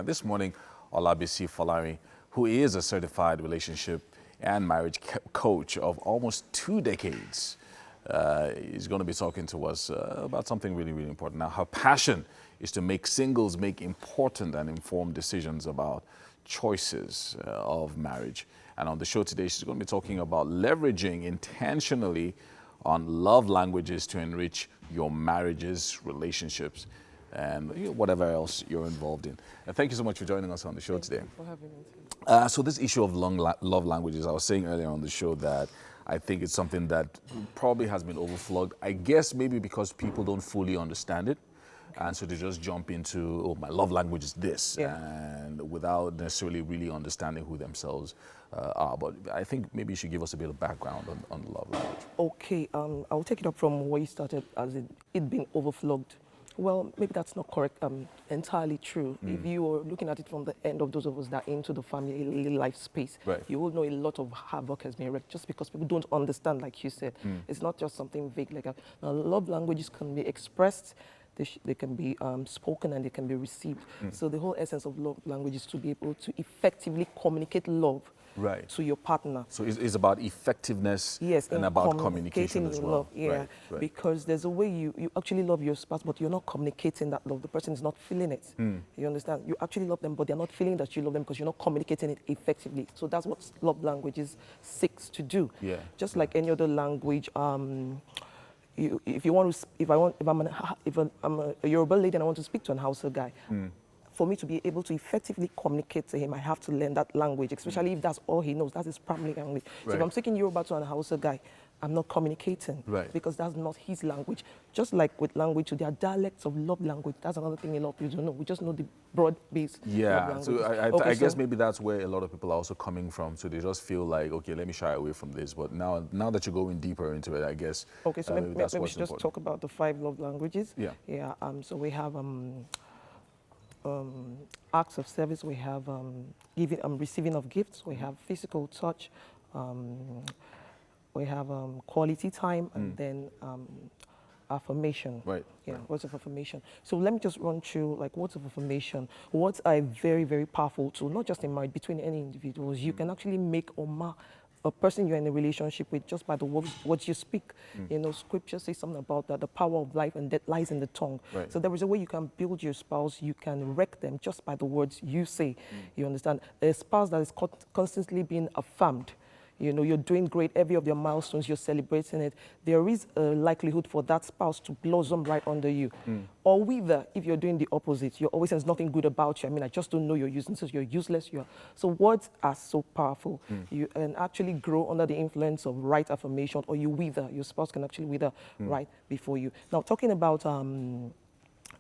This morning, Olabisi Folarin, who is a certified relationship and marriage coach of almost 2 decades, is going to be talking to us about something really, really important. Now, her passion is to make singles make important and informed decisions about choices of marriage. And on the show today, she's going to be talking about leveraging intentionally on love languages to enrich your marriages, relationships, and whatever else you're involved in. And thank you so much for joining us on the show today. Thank you for having me. So this issue of love languages, I was saying earlier on the show that I think it's something that probably has been overflogged. I guess maybe because people don't fully understand it. And so they just jump into, oh, my love language is this, and without necessarily really understanding who themselves are. But I think maybe you should give us a bit of background on the love language. Okay, I'll take it up from where you started, as it being overflogged. Well, maybe that's not correct, entirely true. If you are looking at it from the end of those of us that are into the family life space, you will know a lot of havoc has been wreaked just because people don't understand, like you said. It's not just something vague like that. Now, love languages can be expressed, they can be spoken, and they can be received. So the whole essence of love language is to be able to effectively communicate love to your partner. So it's about effectiveness and about communication as well. Love, right. Because there's a way you actually love your spouse, but you're not communicating that love. The person is not feeling it. You understand? You actually love them, but they're not feeling that you love them because you're not communicating it effectively. So that's what love languages seeks to do. Just like any other language. If I'm a Yoruba lady and I want to speak to an Hausa guy, for me to be able to effectively communicate to him, I have to learn that language, especially if that's all he knows. That's his primary language. So if I'm speaking Yoruba to an Hausa guy, I'm not communicating because that's not his language. Just like with language, there are dialects of love language. That's another thing a lot of people don't know. We just know the broad-based love language. So I guess maybe that's where a lot of people are also coming from. So they just feel like, okay, let me shy away from this. But now that you're going deeper into it, I guess. Okay, so maybe we should just talk about the 5 love languages. So we have acts of service, we have receiving of gifts, we have physical touch, we have quality time, and then affirmation. Words of affirmation. So let me just run through like words of affirmation. Words are a very, very powerful tool, not just in marriage, between any individuals. You can actually make or mar a person you're in a relationship with just by the words you speak. You know, scripture says something about that. The power of life and death lies in the tongue. So there is a way you can build your spouse. You can wreck them just by the words you say. You understand? A spouse that is constantly being affirmed. You know, you're doing great. Every of your milestones, you're celebrating it. There is a likelihood for that spouse to blossom right under you. Or whether, if you're doing the opposite, you're always saying there's nothing good about you. I mean, I just don't know you're useless. You're useless. So words are so powerful. You can actually grow under the influence of right affirmation, or you wither. Your spouse can actually wither right before you. Now, talking about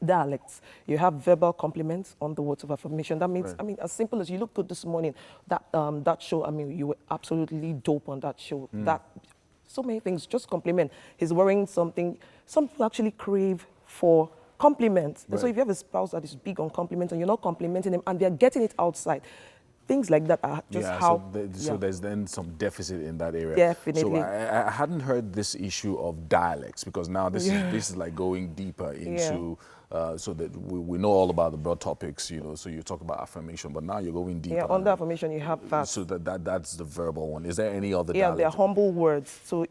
dialects, you have verbal compliments on the words of affirmation. That means, I mean, as simple as you look good this morning, that show, I mean, you were absolutely dope on that show. So many things, just compliment. He's wearing something. Some people actually crave for compliments. And so if you have a spouse that is big on compliments and you're not complimenting them and they're getting it outside, things like that are just how... So there's then some deficit in that area. Definitely. So I hadn't heard this issue of dialects, because now this is like going deeper into... so that we know all about the broad topics, you know, so you talk about affirmation, but now you're going deeper. Under affirmation, you have that. So that's the verbal one. Is there any other dialect? Yeah, they're humble words. So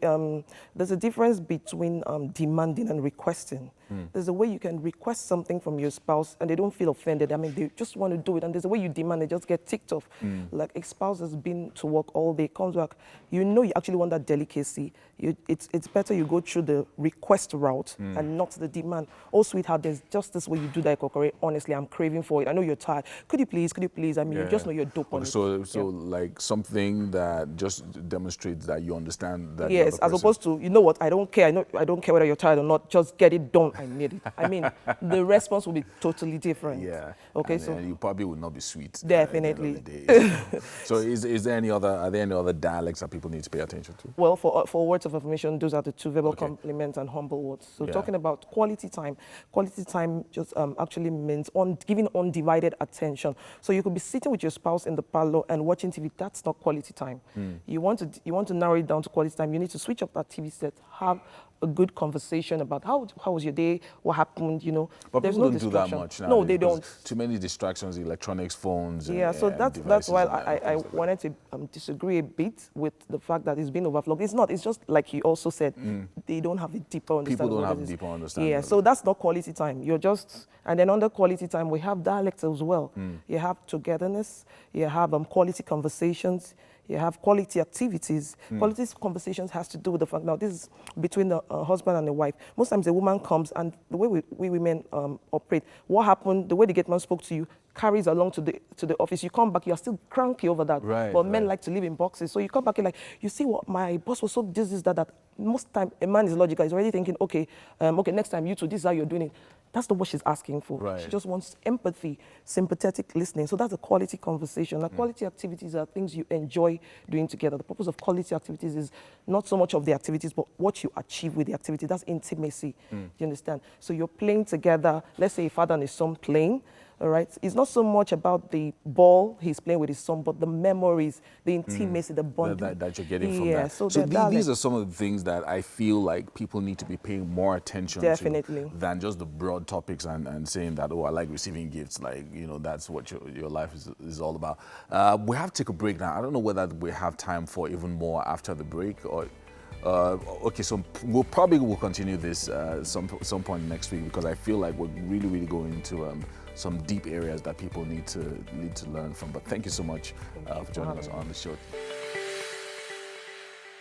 there's a difference between demanding and requesting. There's a way you can request something from your spouse and they don't feel offended. I mean, they just want to do it. And there's a way you demand, they just get ticked off. Like a spouse has been to work all day, comes back, you know you actually want that delicacy. It's better you go through the request route and not the demand. Oh, sweetheart, there's just this way you do that, Kokore. Honestly, I'm craving for it. I know you're tired. Could you please? I mean, you just know you're dope on it. So like something that just demonstrates that you understand that. Yes, as opposed to, you know what, I don't care. I don't care whether you're tired or not. Just get it done. I need it. I mean, the response will be totally different. Okay, and you probably will not be sweet. Definitely. So are there any other dialects that people need to pay attention to? Well, for words of affirmation, those are the 2: verbal compliments and humble words. So talking about quality time time just actually means giving undivided attention. So you could be sitting with your spouse in the parlor and watching TV. That's not quality time. You want to narrow it down to quality time. You need to switch up that TV set, have a good conversation about how was your day, what happened, you know. But there's people no don't do that much now. No, they don't. Too many distractions, electronics, phones. Yeah, and, so and that's why I like wanted to disagree a bit with the fact that it's been overflogged. It's not. It's just like you also said, they don't have a deeper understanding. People don't have a deeper understanding. Yeah, so that's not quality time. You're just, and then under quality time, we have dialects as well. You have togetherness, you have quality conversations, you have quality activities. Quality conversations has to do with the fact, now this is between the husband and the wife. Most times a woman comes and the way we women operate, what happened, the way the gate man spoke to you, carries along to the office. You come back, you're still cranky over that. Right, but men like to live in boxes. So you come back, you're like, you see what, my boss was so this, that. Most time, a man is logical. He's already thinking, okay, next time you two, this is how you're doing it. That's not what she's asking for. Right. She just wants empathy, sympathetic listening. So that's a quality conversation. Now, quality activities are things you enjoy doing together. The purpose of quality activities is not so much of the activities, but what you achieve with the activity. That's intimacy. Do you understand? So you're playing together. Let's say a father and a son playing. All right. It's not so much about the ball he's playing with his son, but the memories, the intimacy, the bonding that you're getting from that. So these are some of the things that I feel like people need to be paying more attention to than just the broad topics and saying that, oh, I like receiving gifts. Like, you know, that's what your life is all about. We have to take a break now. I don't know whether we have time for even more after the break or. Okay, so we'll continue this some point next week, because I feel like we're really going into some deep areas that people need to learn from. But thank you so much for joining us on the show.